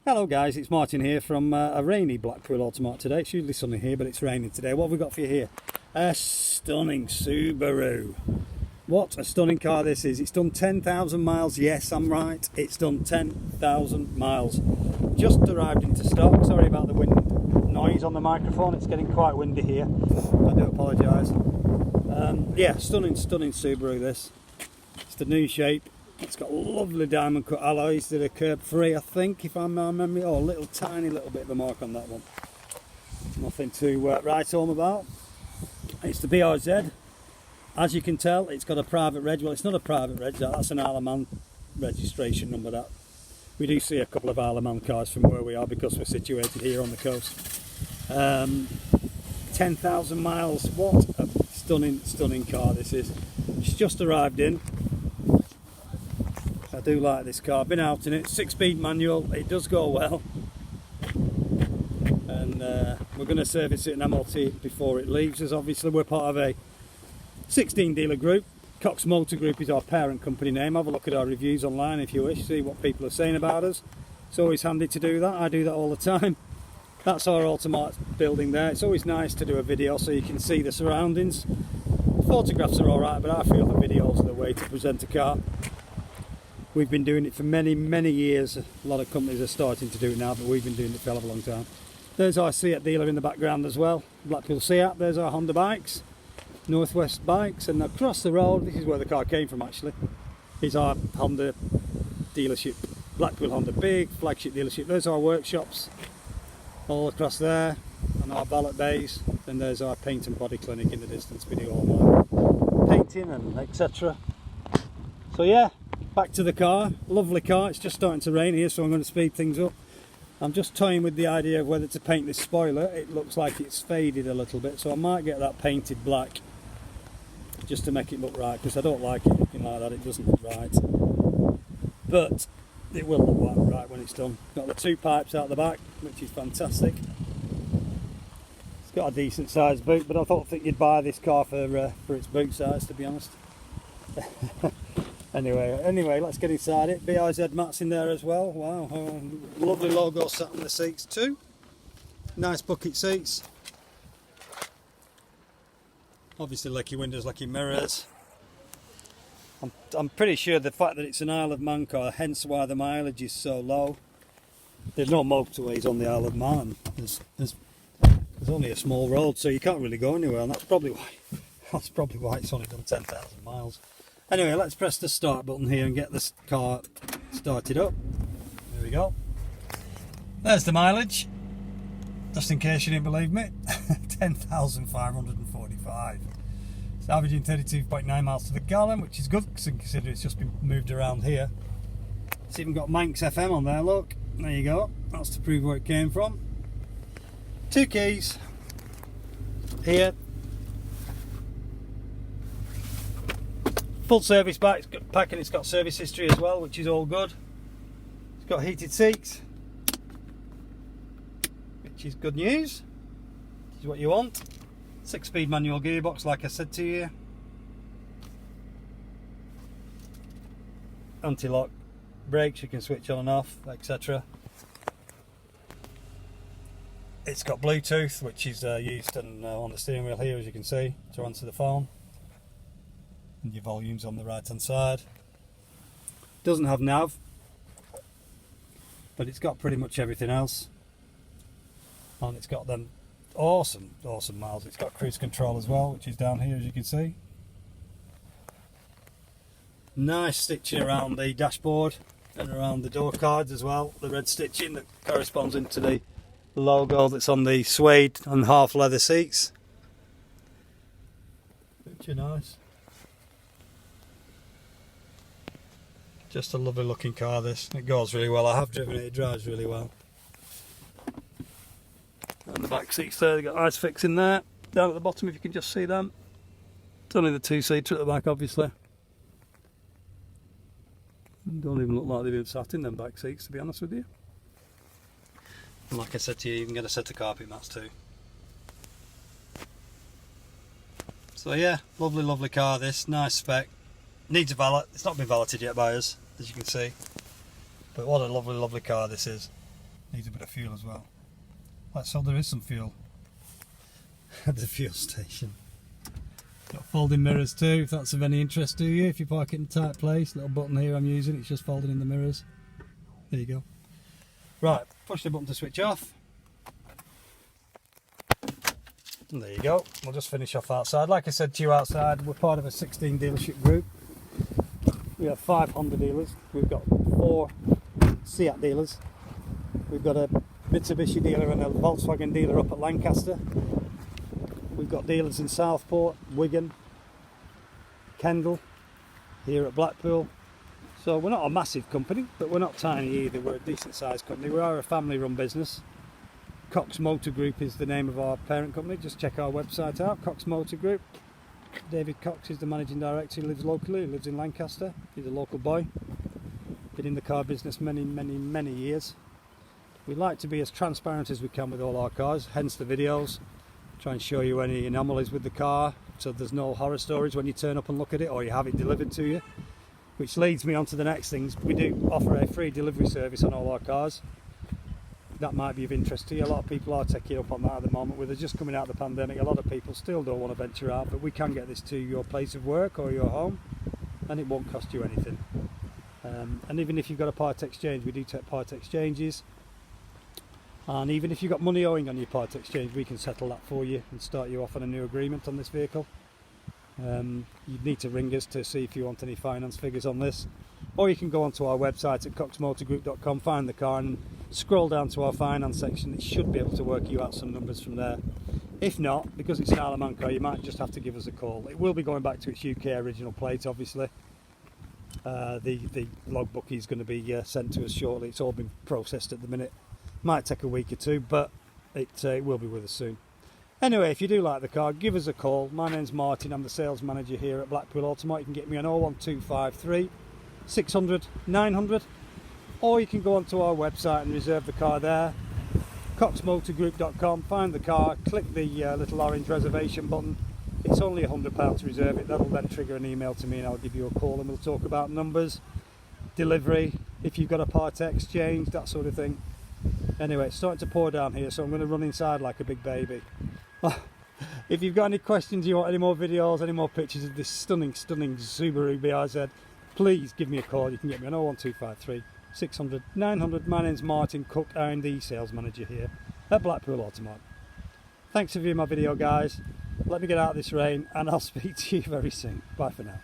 Hello guys, it's Martin here from a rainy Blackpool Automart today. It's usually sunny here, but it's raining today. What have we got for you here? A stunning Subaru. What a stunning car this is. It's done 10,000 miles. Yes, I'm right. It's done 10,000 miles. Just arrived into stock. Sorry about the wind noise on the microphone. It's getting quite windy here. I do apologise. Yeah, stunning Subaru this. It's the new shape. It's got lovely diamond cut alloys that are curb free, I think, if I'm memory. Oh, a little tiny little bit of a mark on that one. Nothing to write home about. It's the BRZ. As you can tell, it's got a private reg. Well, it's not a private reg, that's an Isle of Man registration number. That we do see a couple of Isle of Man cars from where we are because we're situated here on the coast. 10,000 miles. What a stunning car this is. It's just arrived in. I do like this car. Been out in it. 6-speed manual. It does go well. And we're going to service it in MOT before it leaves us. Obviously, we're part of a 16 dealer group. Cox Motor Group is our parent company name. Have a look at our reviews online if you wish. See what people are saying about us. It's always handy to do that. I do that all the time. That's our Automart building there. It's always nice to do a video so you can see the surroundings. The photographs are alright, but I feel the videos are the way to present a car. We've been doing it for many years. A lot of companies are starting to do it now, but we've been doing it for a hell of a long time. There's our Seat dealer in the background as well. Blackpool Seat. There's our Honda bikes. Northwest bikes. And across the road, this is where the car came from actually, is our Honda dealership. Blackpool Honda, big flagship dealership. There's our workshops all across there, and our valet bays. Then there's our paint and body clinic in the distance. We do all our painting and etc. So yeah, back to the car. Lovely car. It's just starting to rain here, so I'm going to speed things up. I'm just toying with the idea of whether to paint this spoiler. It looks like it's faded a little bit, so I might get that painted black just to make it look right, because I don't like it looking like that. It doesn't look right, but it will look right when it's done. Got the 2 pipes out the back, which is fantastic. It's got a decent sized boot, but I think you'd buy this car for its boot size, to be honest. Anyway, let's get inside it. BRZ mats in there as well. Wow, lovely logo sat in the seats too. Nice bucket seats. Obviously lecky windows, lecky mirrors. I'm pretty sure the fact that it's an Isle of Man car, hence why the mileage is so low. There's no motorways on the Isle of Man. There's only a small road, so you can't really go anywhere, and that's probably why it's only done 10,000 miles. Anyway, let's press the start button here and get this car started up. There we go. There's the mileage, just in case you didn't believe me. 10,545. It's averaging 32.9 miles to the gallon, which is good considering it's just been moved around here. It's even got Manx FM on there, look. There you go. That's to prove where it came from. 2 keys here. Full service pack, and it's got service history as well, which is all good. It's got heated seats, which is good news. This is what you want. 6-speed manual gearbox, like I said to you. Anti-lock brakes, you can switch on and off, etc. It's got Bluetooth, which is used on the steering wheel here, as you can see, to answer the phone. And your volume's on the right hand side. Doesn't have nav, but it's got pretty much everything else. And it's got them awesome miles. It's got cruise control as well, which is down here, as you can see. Nice stitching around the dashboard and around the door cards as well. The red stitching that corresponds into the logo that's on the suede and half leather seats, which are nice. Just a lovely looking car this. It goes really well. I have driven it. It drives really well. And the back seats there, they've got ISOFIX in there. Down at the bottom, if you can just see them. It's only the 2-seater at the back, obviously. Don't even look like they've been sat in them back seats, to be honest with you. And like I said to you, you can get a set of carpet mats too. So yeah, lovely car this. Nice spec. Needs a valet. It's not been valeted yet by us, as you can see. But what a lovely car this is. Needs a bit of fuel as well. So there is some fuel at the fuel station. Got folding mirrors too, if that's of any interest to you. If you park it in a tight place, little button here I'm using, it's just folding in the mirrors. There you go. Right, push the button to switch off. And there you go. We'll just finish off outside. Like I said to you outside, we're part of a 16 dealership group. We have 5 Honda dealers. We've got 4 Seat dealers. We've got a Mitsubishi dealer and a Volkswagen dealer up at Lancaster. We've got dealers in Southport, Wigan, Kendal, here at Blackpool. So we're not a massive company, but we're not tiny either. We're a decent sized company. We are a family run business. Cox Motor Group is the name of our parent company. Just check our website out, Cox Motor Group. David Cox is the managing director. He lives locally, he lives in Lancaster. He's a local boy. Been in the car business many years. We like to be as transparent as we can with all our cars, hence the videos. Try and show you any anomalies with the car, so there's no horror stories when you turn up and look at it or you have it delivered to you. Which leads me on to the next things. We do offer a free delivery service on all our cars. That might be of interest to you. A lot of people are taking up on that at the moment. With us just coming out of the pandemic, a lot of people still don't want to venture out, but we can get this to your place of work or your home, and it won't cost you anything. And even if you've got a part exchange, we do take part exchanges. And even if you've got money owing on your part exchange, we can settle that for you and start you off on a new agreement on this vehicle. You'd need to ring us to see if you want any finance figures on this, or you can go onto our website at coxmotorgroup.com, find the car and scroll down to our finance section. It should be able to work you out some numbers from there. If not, because it's an Isle of Man car, you might just have to give us a call. It will be going back to its UK original plate, obviously. The logbook is going to be sent to us shortly. It's all been processed at the minute. Might take a week or two, but it will be with us soon. Anyway, if you do like the car, give us a call. My name's Martin, I'm the sales manager here at Blackpool Automart. You can get me on 01253 600 900, or you can go onto our website and reserve the car there. coxmotorgroup.com, find the car, click the little orange reservation button. It's only £100 to reserve it. That'll then trigger an email to me and I'll give you a call and we'll talk about numbers, delivery, if you've got a part exchange, that sort of thing. Anyway, it's starting to pour down here, so I'm going to run inside like a big baby. If you've got any questions, you want any more videos, any more pictures of this stunning Subaru BRZ, please give me a call. You can get me on 01253 600 900. My name's Martin Cook, I'm the sales manager here at Blackpool Automart. Thanks for viewing my video, guys. Let me get out of this rain and I'll speak to you very soon. Bye for now.